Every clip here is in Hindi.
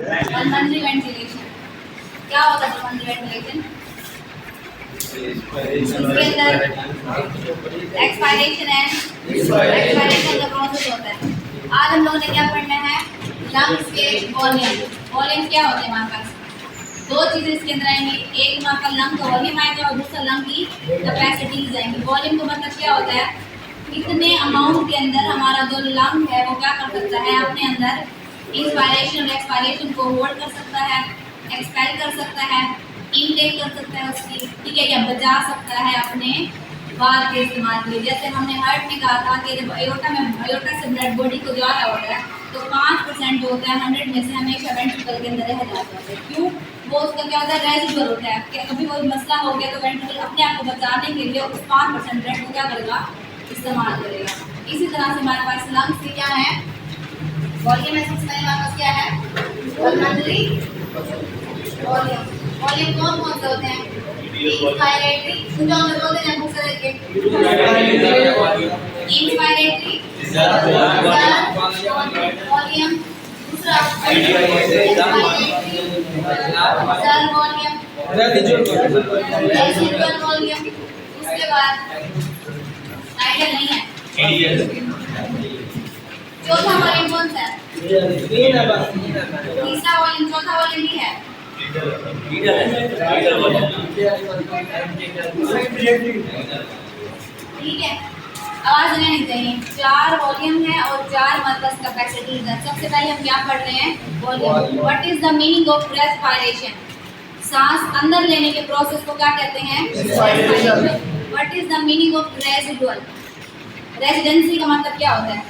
पल्मोनरी वेंटिलेशन क्या होता है? पल्मोनरी वेंटिलेशन उसके अंदर एक्सपायरेशन का प्रोसेस होता है। आज हम लोगों ने क्या पढ़ना है? लंग्स के वॉल्यूम क्या होते हैं हमारे पास? दो चीजें इसके अंदर आएंगी, एक हमारा लंग का वॉल्यूम आएगा और दूसरा लंग की कैपेसिटीज आएंगी। वॉल्यूम का मतलब क्या होता है? कितने अमाउंट के अंदर हमारा जो लंग है वो क्या कर सकता है, अपने अंदर इंस्पायरेशन और एक्सपायरेशन को होल्ड कर सकता है, एक्सपेल कर सकता है, इनटेक कर सकता है उसकी, ठीक है, या बचा सकता है अपने बाद के इस्तेमाल के लिए। जैसे हमने हार्ट में कहा था कि जब आयोटा से ब्लड बॉडी को जा रहा होता है तो 5% जो होता है 100 में से हमेशा वेंट्रिकल के अंदर रह जाता है। क्यों? वो उसका क्या होता है? रेजिडुअल होता है कि कभी कोई मसला हो गया तो वेंट्रिकल अपने आप को बचाने के लिए उस 5% ब्लड को क्या करेगा? इस्तेमाल करेगा। इसी तरह से हमारे पास लंग्स की क्या है? वॉल्यूम में सबसे पहले हमारे पास क्या है? पल्मोनरी वॉल्यूम कौन कौन से होते हैं? इंस्पायरेटरी, सुनो हम बोलते हैं बुक से लेके इंस्पायरेटरी वॉल्यूम, दूसरा रेसिडुअल वॉल्यूम, उसके बाद आइडियल नहीं है, चौथा वॉल्यूम कौन सा है? तीसरा वॉल्यूम, चौथा वॉल्यूम भी है ठीक है। आवाज नहीं चाहिए। 4 वॉल्यूम है और 4 मतलब कैपेसिटीज है। सबसे पहले हम क्या पढ़ रहे हैं? Volume. What is the meaning of respiration? सांस अंदर लेने के प्रोसेस को क्या कहते हैं? Respiration. What is the meaning of residual? Residency का मतलब क्या होता है?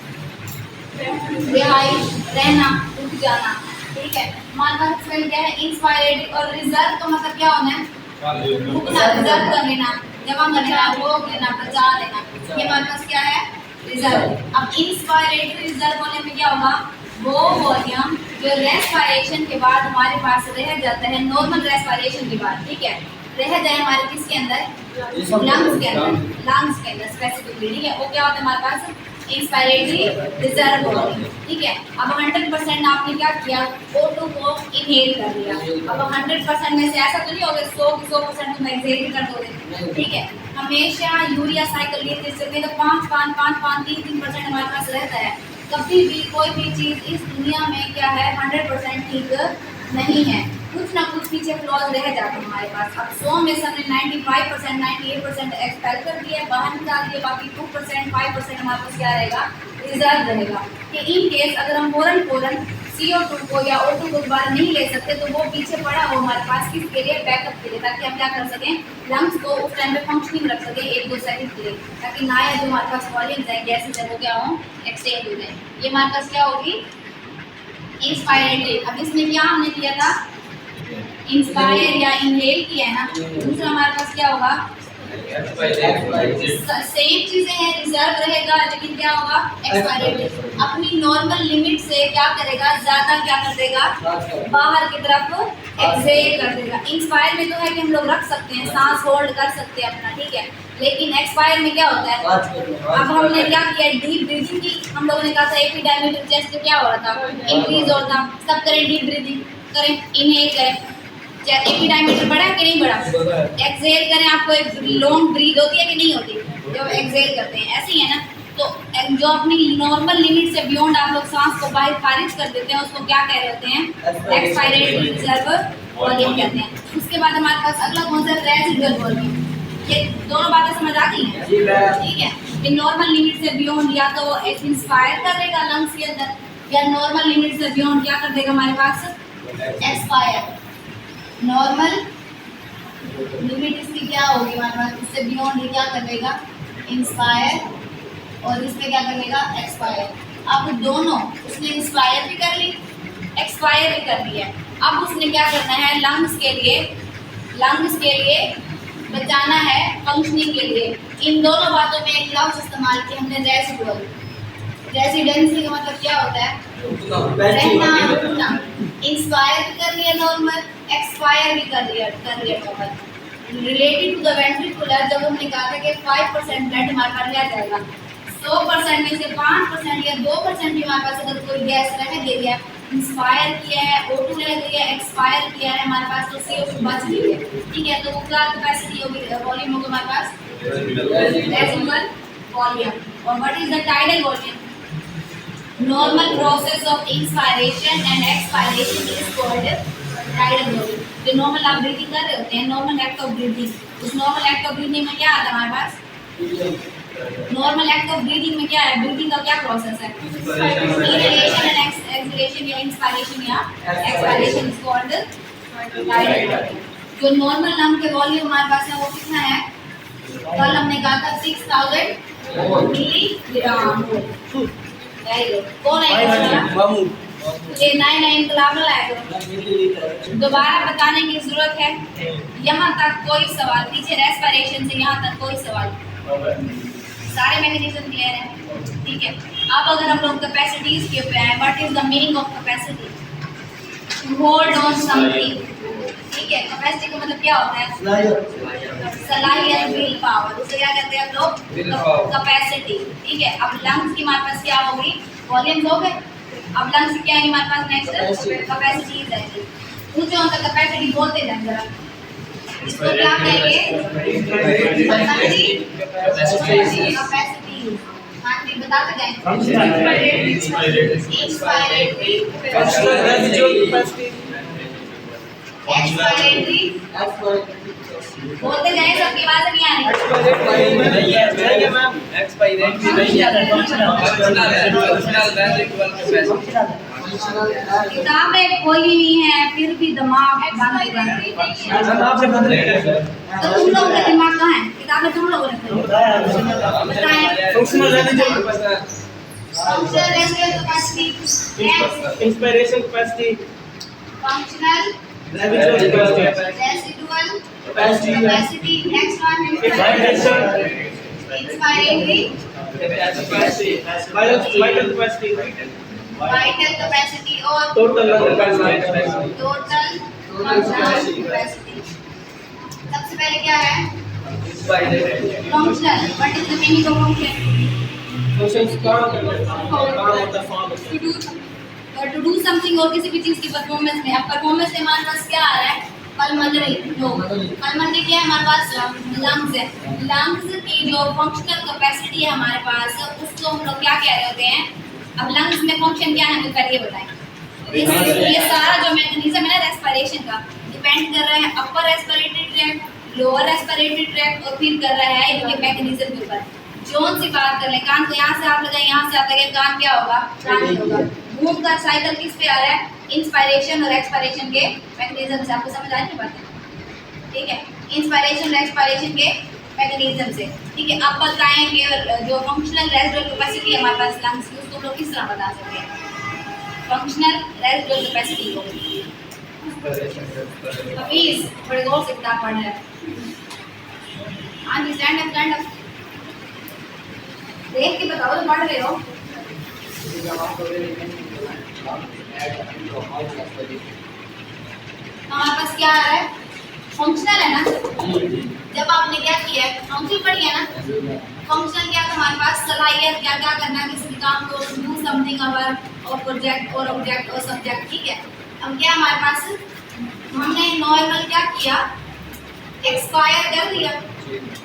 रिहाइश, रहना, रुक जाना, ठीक है। हमारे पास क्या है? इंस्पायरेटरी। और रिजर्व का मतलब क्या होना है? रुकना, रिजर्व कर लेना, जमा कर लेना, रोक लेना, बचा लेना, ये हमारे पास क्या है? रिजर्व। अब इंस्पायरेटरी रिजर्व होने में क्या होगा? वो वॉल्यूम जो रेस्पिरेशन के बाद हमारे पास रह जाता है, नॉर्मल रेस्पिरेशन के बाद, ठीक है, रह जाए हमारे किसके अंदर? लंग्स के अंदर स्पेसिफिकली, ठीक है। वो क्या होता है हमारे पास? इंस्पायरेटरी रिजर्व वॉल्यूम, ठीक है। अब 100% आपने क्या किया? O2 को इनहेल कर लिया। अब 100% में से ऐसा तो नहीं होगा 100% तुम एक्सहेल कर दोगे, ठीक है। हमेशा यूरिया साइकिल ये चीज चलती है तो 5-5-5-5-3% हमारे पास रहता है। कभी भी कोई भी चीज़ इस दुनिया में क्या है? 100% ठीक नहीं है, कुछ ना कुछ पीछे फ्लॉज रह जाते हैं हमारे पास। अब 100 में से हमने 95% 98% एक्सपेल कर दिया, बाहर निकाल दिया, बाकी 2% 5% हमारे पास क्या रहेगा? रिजर्व रहेगा। कि इन केस अगर हम फौरन CO2 को या O2 को दोबारा नहीं ले सकते तो वो पीछे पड़ा हो हमारे पास किसके लिए? बैकअप के लिए, ताकि हम क्या कर सकें? लंग्स को उस टाइम पे फंक्शनिंग रख सकें 1-2 सेकंड के लिए, ताकि नया जो हमारे पास वॉल्यूम है गैसेज है वो क्या हो? एक्सचेंज हो जाए। ये हमारे पास क्या होगी? इंस्पायरेटरी। अब इसमें क्या हमने किया था? इंस्पायर या इनहेल किया है ना। दूसरा हमारे पास क्या होगा? सेम चीजें हैं, रिजर्व रहेगा लेकिन क्या होगा? एक्सपायरेटरी। अपनी नॉर्मल लिमिट से क्या करेगा? ज्यादा क्या कर देगा? बाहर की तरफ एक्सहेल कर देगा। इंस्पायर में तो है कि हम लोग रख सकते हैं, सांस होल्ड कर सकते हैं अपना, ठीक है, लेकिन एक्सपायर में क्या होता है? अब हमने क्या किया? डीप ब्रीदिंग की। हम लोगों ने कहा था एपी डायमीटर चेस्ट क्या हो रहा था? इंक्रीज हो रहा था। सब करें डीप ब्रीदिंग, करें, इनहेल करें। एपी डायमीटर बढ़ा कि नहीं बढ़ा? एक्सहेल करें, आपको एक लॉन्ग ब्रीथ होती है कि नहीं होती जब एक्सहेल करते हैं? ऐसी है ना। तो जो अपनी नॉर्मल लिमिट से बियॉन्ड आप लोग सांस को बाहर खारिज कर देते हैं उसको क्या कह रहे होते हैं? एक्सपायरेटरी रिजर्व वॉल्यूम कहते हैं। उसके बाद हमारे पास अगला कौन सा? Residual volume. ये दोनों बातें समझ आ गई हैं? ठीक है। ये नॉर्मल लिमिट से बियॉन्ड या तो वो इंस्पायर करेगा लंग्स के अंदर, या नॉर्मल लिमिट से बियॉन्ड क्या कर देगा हमारे पास? एक्सपायर। नॉर्मल लिमिट इसकी क्या होगी हमारे पास? इससे बियॉन्ड ये क्या कर देगा? इंस्पायर, और इस पे क्या कर देगा? एक्सपायर। अब दोनों, उसने इंस्पायर भी कर ली, एक्सपायर भी कर लिया। अब उसने क्या करना है? लंग्स के लिए बचाना है, फंक्शनिंग के लिए। इन दोनों बातों में एक लफ्ज इस्तेमाल किया हमने, रेजिडुअल। रेजिडेंसी का मतलब क्या होता है? रहना, रुकना। इंस्पायर भी कर लिया नॉर्मल, एक्सपायर भी कर लिया normal. Related to the ventricular, जब हमने कहा था कि 5% ब्लड हमारे पास रह जाएगा, 100% में से 5% या 2% भी हमारे पास अगर कोई गैस रह गई है, इंस्पायर किया है, O2 ले हमारे पास, तो CO2 बच रही है, ठीक है। तो वो क्या कैपेसिटी होगी, वॉल्यूम होगा हमारे पास रेजिडुअल वॉल्यूम। और what is the tidal volume? Normal process of inspiration and expiration is called tidal volume. जो नॉर्मल आप ब्रीथिंग कर रहे होते हैं, नॉर्मल एक्ट ऑफ ब्रीथिंग, उस नॉर्मल एक्ट ऑफ ब्रीथिंग में क्या आता है हमारे पास? नॉर्मल एक्ट ऑफ ब्रीथिंग में क्या है? ब्रीथिंग का क्या प्रोसेस है? इनहेलेशन एंड एक्सहेलेशन या इंस्पायरेशन या expiration is called tidal volume. जो नॉर्मल लंग के वॉल्यूम हमारे पास है वो कितना है? कल हमने कहा था 6000 मिलीग्राम। कौन आएगा? ये नए नए इनकलाब लाएगा। दोबारा बताने की जरूरत है? यहाँ तक कोई सवाल? पीछे रेस्पिरेशन से यहाँ तक कोई सवाल? सारे मैकेनिज्म क्लियर हैं, ठीक है। अब अगर हम लोग कैपेसिटीज के ऊपर आए, what is the meaning of capacity? Hold on something, ठीक है। कैपेसिटी का मतलब क्या होता है? सलाहियत, विल पावर, उसे क्या कहते हैं हम लोग? कैपेसिटी, ठीक है। अब लंग्स की हमारे पास क्या होगी? वॉल्यूम्स हो गए। अब लंग्स क्या है हमारे पास? नेक्स्ट कैपेसिटी आएगी। ऊंचे होता कैपेसिटी बोलते जाएं जरा, इसको क्या कहेंगे? कैपेसिटी। हाँ जी, बताते जाएं। इंस्पायरेटरी, एक्सपायरेटरी, बोलते जाएं, सबकी आवाज नहीं आ रही। किताबें खोली हुई हैं फिर भी दिमाग बंद है। तो तुम लोग का दिमाग कहाँ है? किताबें तुम लोगों ने खोली, बताएं। Functional residual capacity, inspiration capacity, functional residual capacity. Next one inspiratory, vital capacity, vital capacity और टोटल कैपेसिटी। Total capacity. सबसे पहले क्या है? Functional. What is the meaning of function? Functions काम होता है फॉर्म टू डू समथिंग और किसी भी चीज की परफॉर्मेंस में। अब परफॉर्मेंस में हमारे पास क्या आ रहा है? Pulmonary flow. पल्मोनरी क्या है हमारे पास? लंग्स है। लंग्स की जो फंक्शनल कैपेसिटी है हमारे पास, उसको हम लोग क्या कह रहे होते हैं? अब लंग्स में फंक्शन क्या है हमें पहले बताएं। ये सारा जो मैकेनिज्म है ना रेस्पिरेशन का, डिपेंड कर रहा है upper respiratory tract, lower respiratory tract और फिर कर रहा है इनके मैकेनिज्म के ऊपर। जोन से बात कर लें, कान को यहाँ से आप लगाएं, यहाँ से आप लगाएं, कान क्या होगा? कान नहीं होगा। घूम का साइकिल किस पे आ रहा है? इंस्पायरेशन और एक्सपायरेशन के मैकेनिज्म से। आपको समझ आ रही है बात? ठीक है, इंस्पायरेशन और एक्सपायरेशन के मैकेनिज्म से, ठीक है। अब बताएं कि जो फंक्शनल रेजिडुअल कैपेसिटी हमारे पास लंग्स की, उसको हम लोग किस तरह बता सकते हैं? फंक्शनल रेजिडुअल कैपेसिटी को हफीज बड़े गौर से किताब पढ़ रहे हैं। हाँ जी, स्टैंड अप देख के बताओ तो पढ़ रहे हो। हमारे पास क्या आ रहा है? फंक्शनल है ना। जब आपने क्या किया है? फंक्शन पढ़ी है ना। फंक्शनल क्या था हमारे पास? सलाहियत, क्या क्या करना है किसी काम को, डू समथिंग अवर और प्रोजेक्ट और ऑब्जेक्ट और सब्जेक्ट, ठीक है। अब क्या हमारे पास? हमने नॉर्मल क्या किया? एक्सपायर कर दिया।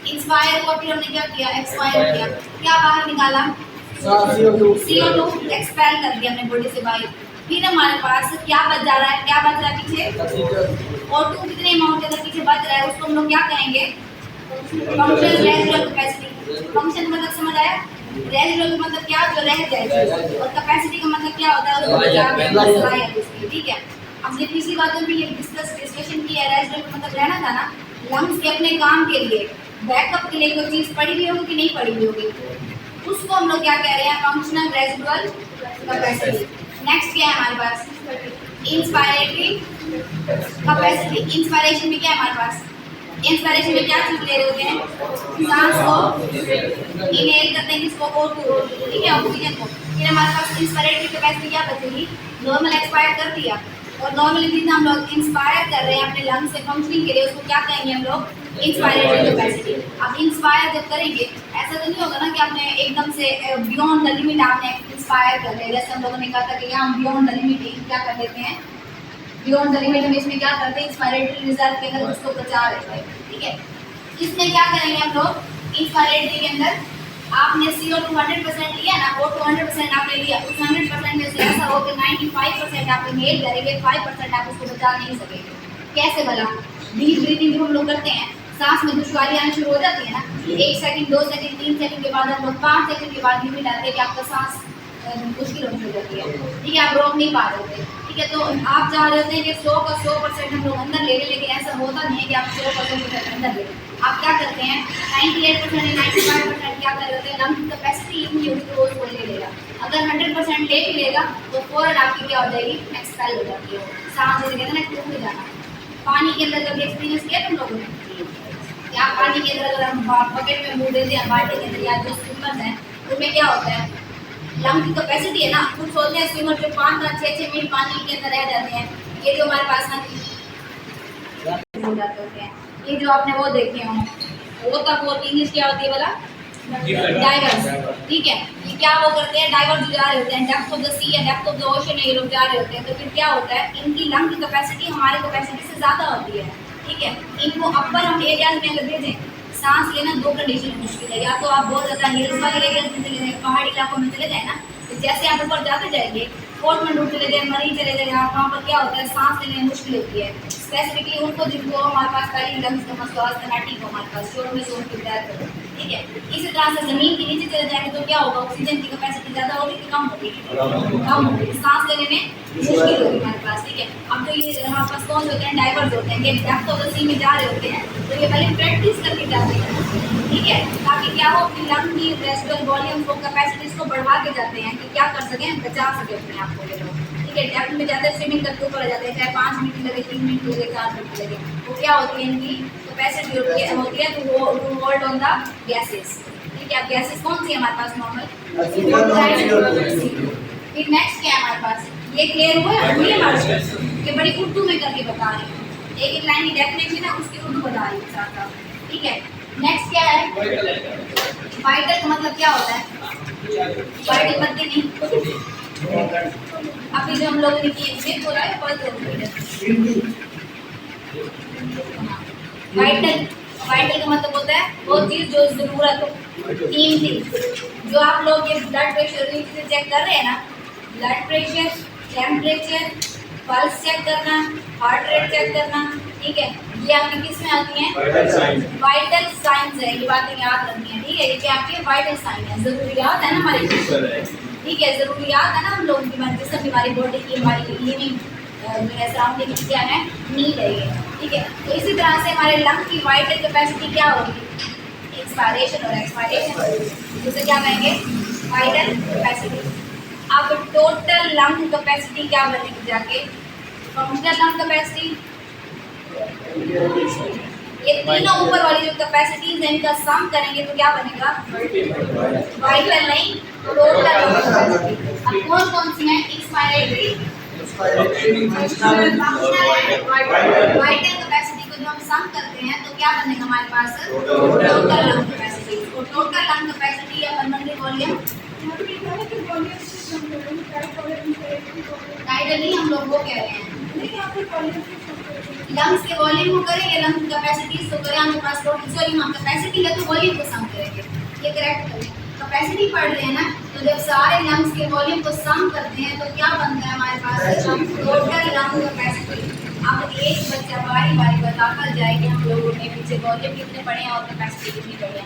इंस्पायर को फिर हमने क्या किया? एक्सपायर किया। क्या बाहर निकाला? CO2 एक्सपेल कर दिया हमने बॉडी से बाहर। फिर हमारे पास क्या बच जा रहा है? क्या बच रहा है पीछे? O2 कितने अमाउंट के पीछे बच रहा है, उसको हम लोग क्या कहेंगे? Functional residual capacity. फंक्शन मतलब समझ आया? रेजिडुअल का मतलब क्या? जो रह जाएगा। और कैपेसिटी का मतलब क्या होता है? ठीक है। हमने पिछली बातों में ये डिस्कशन किया है, रेजिडुअल का मतलब रहना था ना, लंग्स के अपने काम के लिए, बैकअप के लिए कोई चीज़ पड़ी हुई होगी कि नहीं पड़ी हुई होगी, उसको हम लोग क्या कह रहे हैं? Functional residual capacity. नेक्स्ट क्या है हमारे पास? Inspiratory capacity. इंस्पायरेशन में क्या है हमारे पास? इंस्पायरेशन में क्या चीज़ ले रहे होते हैं? सांस को इनहेल करते हैं, किसको? O2, ठीक है, ऑक्सीजन को। फिर हमारे पास इंस्पायरेटरी कैपेसिटी क्या बचेगी? नॉर्मल एक्सपायर कर दिया, और नॉर्मली जितना हम लोग इंस्पायर कर रहे हैं अपने लंग्स से फंक्शनिंग के लिए, उसको क्या कहेंगे हम लोग? Inspiratory capacity. अब इंस्पायर जब करेंगे, ऐसा तो नहीं होगा ना कि आपने एकदम से बियॉन्ड द लिमिट आपने इंस्पायर कर लिया। जैसे हम लोगों ने कहा था कि हम बियॉन्ड द लिमिट क्या कर लेते हैं? बियॉन्ड द लिमिट हम इसमें क्या करते हैं, इंस्पायरेटरी रिजर्व के अंदर उसको बचा लेते हैं, ठीक है। इसमें क्या करेंगे हम लोग, इंस्पायरेटरी के अंदर आपने CO2 100% लिया ना, O2 100% आपने लिया, उस 100% में से ऐसा हो कि 95% आप इनहेल करेंगे, 5% आप उसको बचा नहीं सकेंगे। कैसे भला? डीप ब्रीथिंग जब हम लोग करते हैं, सांस में दुश्वारी आनी शुरू हो जाती है ना, 1 सेकंड 2 सेकंड 3 सेकंड के बाद हम लोग 5 सेकंड के बाद लिमिट आती है कि आपका सांस मुश्किल होने शुरू हो जाती है, ठीक है, आप रोक नहीं पा रहे होते, ठीक है। तो आप चाह रहे होते हैं कि 100 का 100% हम लोग अंदर ले लें, लेकिन ऐसा होता नहीं है कि आप 100% अंदर ले लें। आप क्या करते हैं, 98% या 95% क्या कर रहे होते हैं, लंग कैपेसिटी इतनी होगी तो उसको ले लेगा। अगर 100% ले भी लेगा तो फौरन आपकी क्या हो जाएगी, एक्सपेल हो जाती है, सांस जैसे कहते हैं ना टूट जाना। पानी के अंदर कभी एक्सपीरियंस किया तुम लोगों ने? या पानी के अंदर अगर हम बकेट में मुँह देते हैं, बाल्टी के अंदर या जो स्विमर है उसमें क्या होता है, लंग की कैपेसिटी है ना, कुछ होते हैं स्विमर जो 5-6 मिनट पानी के अंदर रह जाते हैं, ये जो हमारे पास ना हो जाते होते हैं, ये जो आपने वो देखे हों, वो तक वो इंग्लिश क्या होती है बोला, डाइवर्स, ठीक है। ये क्या वो करते हैं, डाइवर्स जा रहे होते हैं, डेप्थ ऑफ द सी या डेप्थ ऑफ द ओशन ये लोग जा रहे होते हैं, तो फिर क्या होता है, इनकी लंग की कैपेसिटी हमारी कैपेसिटी से ज़्यादा होती है, ठीक है। इनको अपर हम एरियाज में अगर भेजें, सांस लेना 2 कंडीशन में मुश्किल है, या तो आप बहुत ज़्यादा हिल्स वाले एरियाज में चले जाए, पहाड़ी इलाकों में चले जाए ना, तो जैसे आप ऊपर जाते जाएंगे, कोटमंडू चले जाए, मरी चले जाए, वहाँ पर क्या होता है, सांस लेने में मुश्किल होती है, स्पेसिफिकली उनको जिनको हमारे पास पहले लंग्स का मसला कनाटी को हमारे पास शोर में जोन की तैयार करो, ठीक है। इसी तरह से ज़मीन के नीचे चले जाएंगे तो क्या होगा, ऑक्सीजन की कैपेसिटी ज़्यादा होगी कि कम होगी, कम होगी, सांस लेने में मुश्किल होगी हमारे पास, ठीक है। अब तो ये हमारे पास कौन होते हैं, डाइवर्स होते हैं, कि डेप्थ ऑफ द सी में जा रहे होते हैं, तो ये पहले प्रैक्टिस करके जाते हैं, ठीक है, ताकि क्या हो, अपनी लंग की रेस्पिरेटरी वॉल्यूम को कैपेसिटीज को बढ़ा के जाते हैं कि क्या कर सकें, बचा सके अपने आप को ये लोग, ठीक है। डेप्थ में जाते हैं, स्विमिंग करके ऊपर आ जाते हैं, चाहे 5 मिनट लगे, 3 मिनट लगे, 4 मिनट लगे, वो क्या होती है, इनकी कैपेसिटी होती है to hold on the gases, ठीक है। गैसेस कौन सी है हमारे पास, नॉर्मल। फिर नेक्स्ट क्या है हमारे पास, ये क्लियर हुआ है कि बड़ी उर्दू में करके बता रही हूँ, एक एक लाइन की डेफिनेशन है उसकी उर्दू बता रही हूँ साथ साथ, ठीक है। नेक्स्ट क्या है, वाइटल का मतलब क्या होता है, वाइटल पत्ती नहीं, अभी जो हम लोगों ने किए इसमें पूरा है वाइटल। वाइटल का मतलब होता है वो चीज़ जो ज़रूरत हो, कीमती, जो आप लोग ये ब्लड प्रेशर चेक कर रहे हैं ना, blood pressure, temperature, pulse check करना, हार्ट रेट चेक करना, ठीक है, ये आपकी किस में आती हैं, वाइटल साइंस है, ये बातें याद रखनी है, ठीक है। ये क्या आपकी वाइटल साइन है, ज़रूरियात है ना हमारी, ठीक है, ज़रूरियात है ना हम लोगों की, हमारे जिसम की, हमारी बॉडी की, हमारी लिविंग सराउंडिंग क्या है, नीड है ये, ठीक है। तो इसी तरह से हमारे लंग की वाइटल कैपेसिटी क्या होगी, इंस्पायरेशन और एक्सपायरेशन, उसे क्या कहेंगे, वाइटल कैपेसिटी। अब टोटल लंग कैपेसिटी क्या बनेगी जाके, फंक्शनल लंग कैपेसिटी, ये तीनों ऊपर वाली जो कैपेसिटीज हैं इनका सम करेंगे तो क्या बनेगा, वाइटल नहीं टोटल लंग कैपेसिटी। अब कौन कौन सी है, एक्सपायरेटरी, वाइटल कैपेसिटी को जो हम सम करते हैं तो क्या बनेगा हमारे पास, टोटल लंग कैपेसिटी। और टोटल लंग कैपेसिटी या पल्मोनरी वॉल्यूम, टाइटली हम लोग वो कह रहे हैं, लंग्स के वॉल्यूम को करेंगे, लंग्स कैपेसिटी तो करें हमारे पास टोटल, सॉरी हम कैपेसिटी है तो वॉल्यूम को सम करेंगे, ये करेक्ट करें। कैपेसिटी पढ़ रहे हैं ना, तो जब सारे लंग्स के वॉल्यूम को सम करते हैं तो क्या बनता है हमारे पास, टोटल लंग कैपेसिटी। अब एक बच्चा बारी बारी बताकर जाए कि हम लोगों ने पीछे वॉल्यूम कितने पढ़े हैं और कैपेसिटी कितनी पढ़ी है।